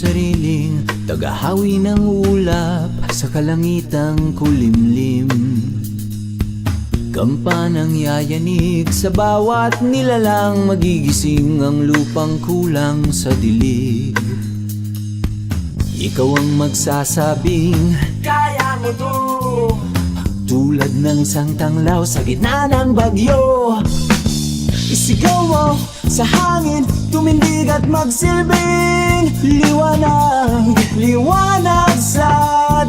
sariling tagahawi ng ulap sa kalangitang kulimlim. Kampanang yayanig sa bawat nilalang, magigising ang lupang kulang sa dilig. Ikaw ang magsasabing kaya mo to, tulad ng isang tanglaw sa gitna ng bagyo. Isigaw mo sa hangin, tumindig at magsilbing liwanag, liwanag sa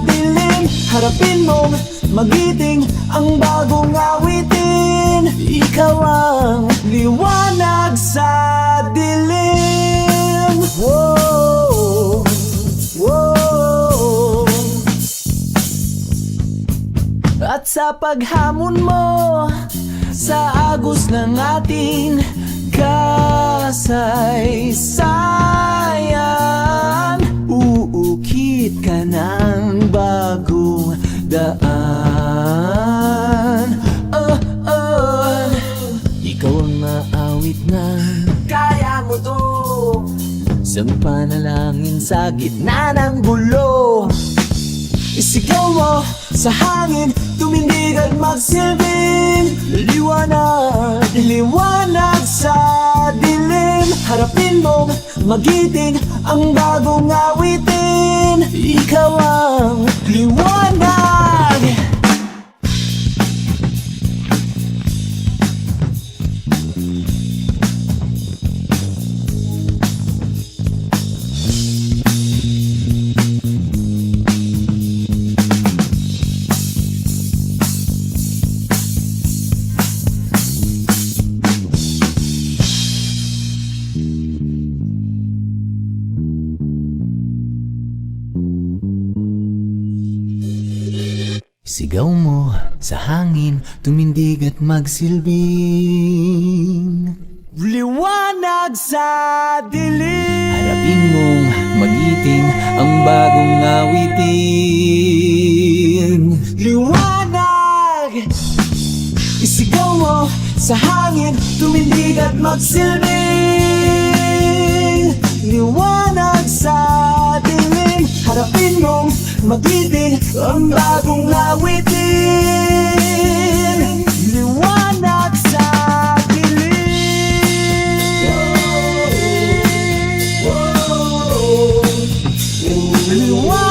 dilim. Harapin mong magiting ang bagong awitin. Ikaw ang liwanag sa dilim. Whoa, whoa. At sa paghamon mo sa agos ng ating kasaysayan, uukit ka ng bagong daan. Ikaw ang maawit ng kaya mo to, isang panalangin sa gitna ng gulo. Isigaw mo sa hangin, tumindig at magsilbing liwanag, liwanag sa dilim. Harapin mong magiting ang bagong awitin. Ikaw ang liwanag. Sigaw mo sa hangin, tumindig at magsilbing liwanag sa dilim. Harapin mong magiting ang bagong awitin. Liwanag! Isigaw mo sa hangin, tumindig at magsilbing liwanag sa dilim. Harapin mong magiting ang bagong awitin. Liwanag sa dilim. Liwanag